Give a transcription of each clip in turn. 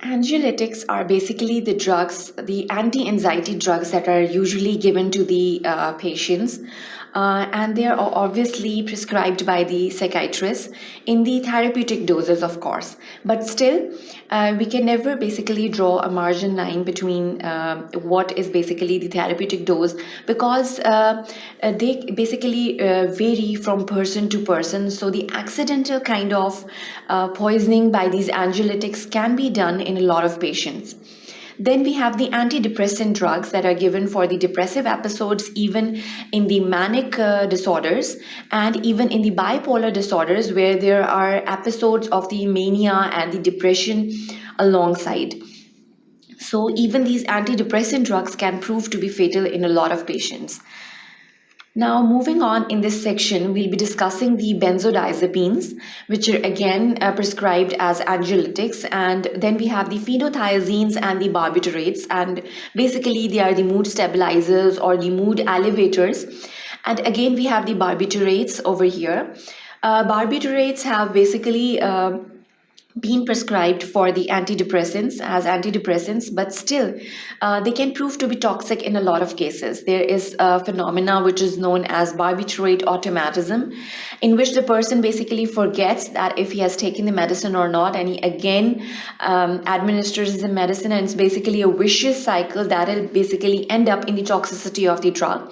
Anxiolytics are basically the drugs, the anti-anxiety drugs that are usually given to the patients. And they are obviously prescribed by the psychiatrist in the therapeutic doses, of course. But still, we can never basically draw a margin line between what is basically the therapeutic dose, because they basically vary from person to person. So the accidental kind of poisoning by these anxiolytics can be done in a lot of patients. Then we have the antidepressant drugs that are given for the depressive episodes, even in the manic disorders, and even in the bipolar disorders, where there are episodes of the mania and the depression alongside. So even these antidepressant drugs can prove to be fatal in a lot of patients. Now, moving on in this section, we'll be discussing the benzodiazepines, which are again prescribed as anxiolytics. And then we have the phenothiazines and the barbiturates. And basically, they are the mood stabilizers or the mood elevators. And again, we have the barbiturates over here. Barbiturates have basically been prescribed for the antidepressants as antidepressants, but still they can prove to be toxic in a lot of cases. There is a phenomena which is known as barbiturate automatism, in which the person basically forgets that if he has taken the medicine or not, and he again administers the medicine, and it's basically a vicious cycle that will basically end up in the toxicity of the drug.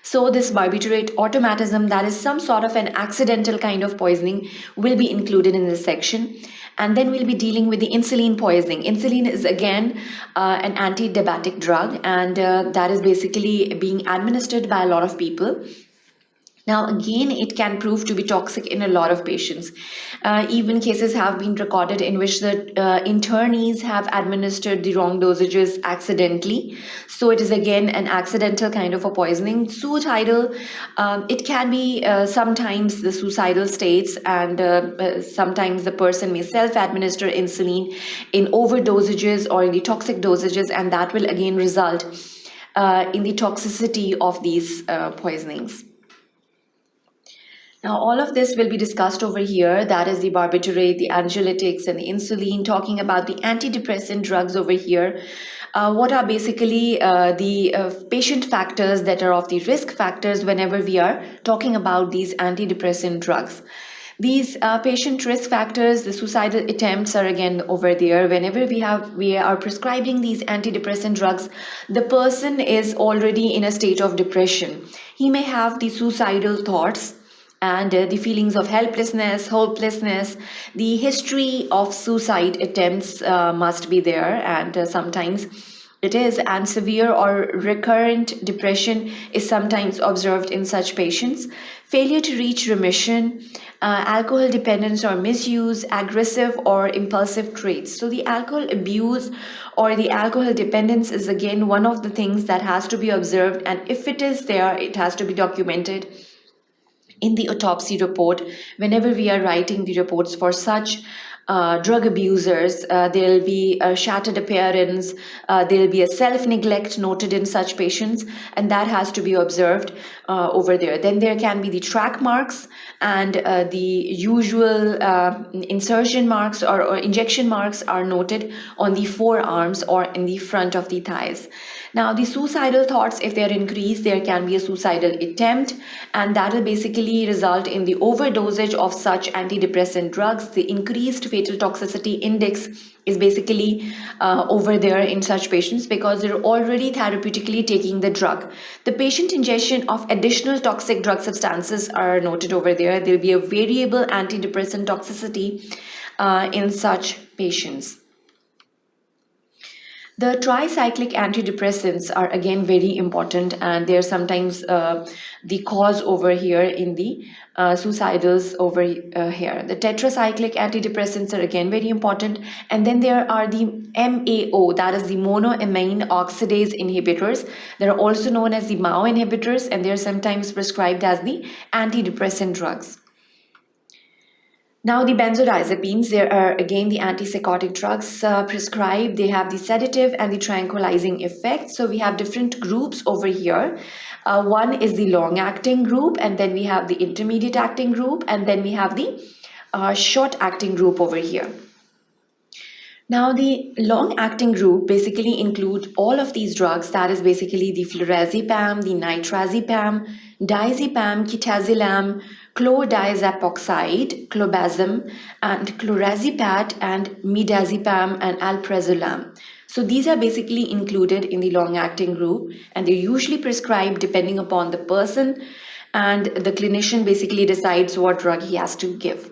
So this barbiturate automatism, that is some sort of an accidental kind of poisoning, will be included in this section. And then we'll be dealing with the insulin poisoning. Insulin is again an anti-diabetic drug, and that is basically being administered by a lot of people. Now, again, it can prove to be toxic in a lot of patients. Even cases have been recorded in which the internees have administered the wrong dosages accidentally. So it is again an accidental kind of a poisoning. Suicidal, it can be sometimes the suicidal states, and sometimes the person may self-administer insulin in overdosages or in the toxic dosages, and that will again result in the toxicity of these poisonings. Now, all of this will be discussed over here. That is the barbiturate, the anxiolytics, and the insulin, talking about the antidepressant drugs over here. What are basically the patient factors that are of the risk factors whenever we are talking about these antidepressant drugs. These patient risk factors, the suicidal attempts are again over there. Whenever we are prescribing these antidepressant drugs, the person is already in a state of depression. He may have the suicidal thoughts, and the feelings of helplessness, hopelessness. The history of suicide attempts must be there, and sometimes it is, and severe or recurrent depression is sometimes observed in such patients. Failure to reach remission, alcohol dependence or misuse, aggressive or impulsive traits. So the alcohol abuse or the alcohol dependence is again one of the things that has to be observed, and if it is there, it has to be documented in the autopsy report. Whenever we are writing the reports for such drug abusers, there will be a shattered appearance, there will be a self-neglect noted in such patients, and that has to be observed over there. Then there can be the track marks and the usual insertion marks or injection marks are noted on the forearms or in the front of the thighs. Now, the suicidal thoughts, if they are increased, there can be a suicidal attempt, and that will basically result in the overdosage of such antidepressant drugs. The increased fatal toxicity index is basically over there in such patients because they're already therapeutically taking the drug. The patient ingestion of additional toxic drug substances are noted over there. There will be a variable antidepressant toxicity in such patients. The tricyclic antidepressants are again very important, and they're sometimes the cause over here in the suicidals over here. The tetracyclic antidepressants are again very important, and then there are the MAO, that is the monoamine oxidase inhibitors. They're also known as the MAO inhibitors, and they're sometimes prescribed as the antidepressant drugs. Now, the benzodiazepines, there are again the antipsychotic drugs prescribed. They have the sedative and the tranquilizing effect. So we have different groups over here. One is the long-acting group, and then we have the intermediate-acting group, and then we have the short-acting group over here. Now, the long-acting group basically include all of these drugs. That is basically the flurazepam, the nitrazepam, diazepam, ketazilam, chlordiazepoxide, clobazam, and clorazepam, and midazepam, and alprazolam. So these are basically included in the long-acting group, and they're usually prescribed depending upon the person, and the clinician basically decides what drug he has to give.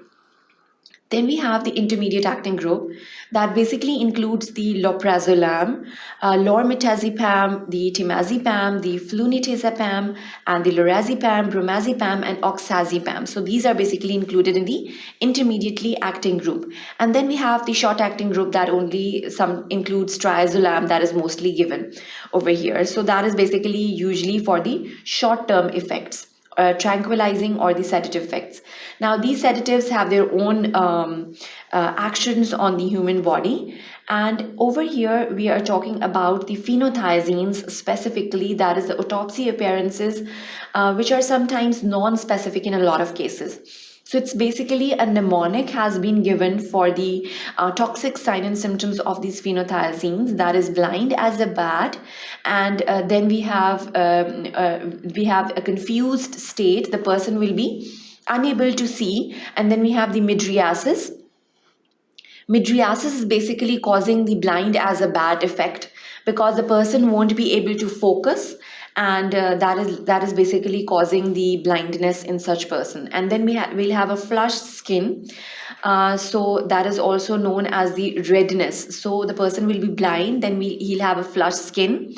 Then we have the intermediate acting group that basically includes the loprazolam, lormetazepam, the temazepam, the flunitrazepam, and the lorazepam, bromazepam, and oxazepam. So these are basically included in the intermediately acting group. And then we have the short acting group that only some includes triazolam, that is mostly given over here. So that is basically usually for the short-term effects. Tranquilizing or the sedative effects. Now, these sedatives have their own actions on the human body. And over here, we are talking about the phenothiazines specifically, that is the autopsy appearances, which are sometimes non-specific in a lot of cases. So it's basically a mnemonic has been given for the toxic sign and symptoms of these phenothiazines, that is blind as a bat, and then we have a confused state. The person will be unable to see, and then we have the mydriasis. Mydriasis is basically causing the blind as a bat effect because the person won't be able to focus, and that is basically causing the blindness in such person. And then we'll have a flushed skin, so that is also known as the redness. So the person will be blind, then he'll have a flushed skin,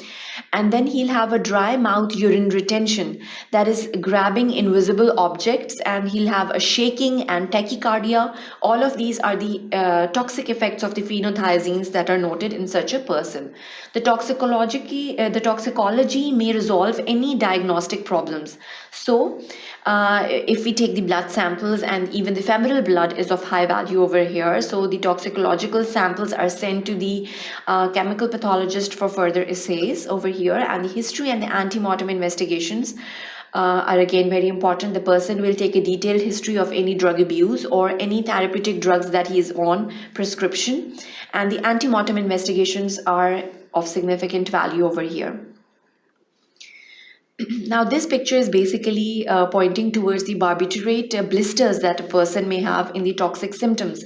and then he'll have a dry mouth urine retention, that is grabbing invisible objects, and he'll have a shaking and tachycardia. All of these are the toxic effects of the phenothiazines that are noted in such a person. The toxicology may resolve any diagnostic problems. So if we take the blood samples, and even the femoral blood is of high value over here, so the toxicological samples are sent to the chemical pathologist for further assays over here, and the history and the ante-mortem investigations are again very important. The person will take a detailed history of any drug abuse or any therapeutic drugs that he is on prescription, and the ante-mortem investigations are of significant value over here. Now, this picture is basically pointing towards the barbiturate blisters that a person may have in the toxic symptoms.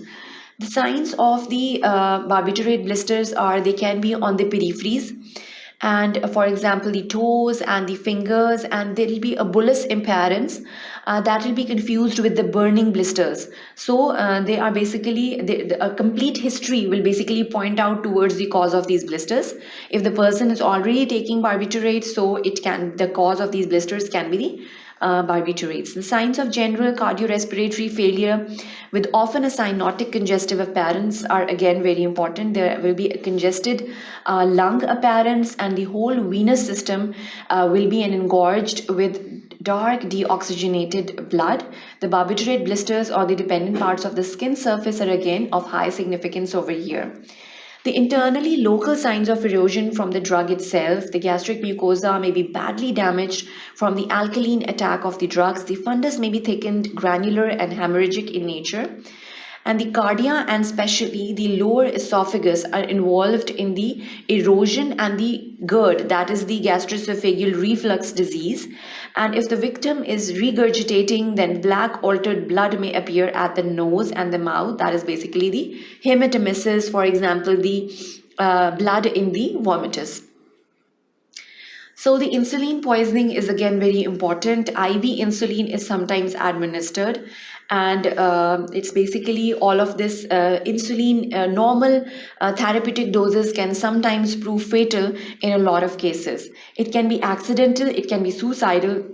The signs of the barbiturate blisters are they can be on the peripheries, and for example the toes and the fingers, and there will be a bullous appearance that will be confused with the burning blisters. So they are basically a complete history will basically point out towards the cause of these blisters. If the person is already taking barbiturates, so the cause of these blisters can be the barbiturates. The signs of general cardiorespiratory failure with often a cyanotic congestive appearance are again very important. There will be a congested lung appearance, and the whole venous system will be engorged with dark deoxygenated blood. The barbiturate blisters or the dependent parts of the skin surface are again of high significance over here. The internally local signs of erosion from the drug itself, the gastric mucosa may be badly damaged from the alkaline attack of the drugs. The fundus may be thickened, granular, and hemorrhagic in nature. And the cardia and especially the lower esophagus are involved in the erosion and the GERD, that is the gastroesophageal reflux disease. And if the victim is regurgitating, then black altered blood may appear at the nose and the mouth. That is basically the hematemesis, for example, the blood in the vomitus. So the insulin poisoning is again very important. IV insulin is sometimes administered, and it's basically all of this insulin, normal therapeutic doses can sometimes prove fatal in a lot of cases. It can be accidental, it can be suicidal,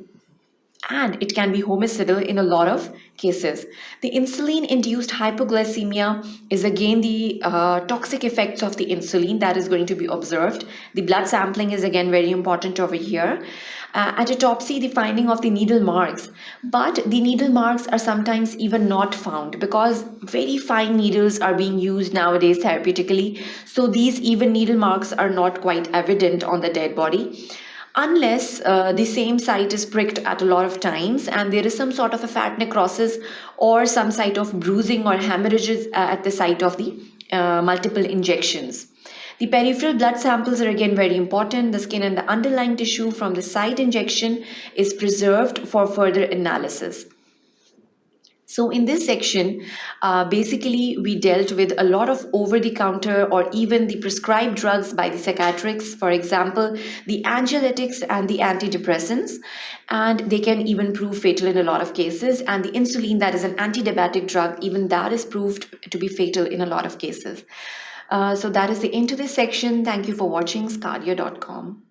and it can be homicidal in a lot of cases. The insulin-induced hypoglycemia is again the toxic effects of the insulin that is going to be observed. The blood sampling is again very important over here. At autopsy, the finding of the needle marks, but the needle marks are sometimes even not found because very fine needles are being used nowadays therapeutically. So these even needle marks are not quite evident on the dead body, unless the same site is pricked at a lot of times and there is some sort of a fat necrosis or some site of bruising or hemorrhages at the site of the multiple injections. The peripheral blood samples are again very important. The skin and the underlying tissue from the site injection is preserved for further analysis. So in this section, basically we dealt with a lot of over-the-counter or even the prescribed drugs by the psychiatrists, for example, the anxiolytics and the antidepressants, and they can even prove fatal in a lot of cases. And the insulin, that is an antidiabetic drug, even that is proved to be fatal in a lot of cases. So that is the end to this section. Thank you for watching sqadia.com.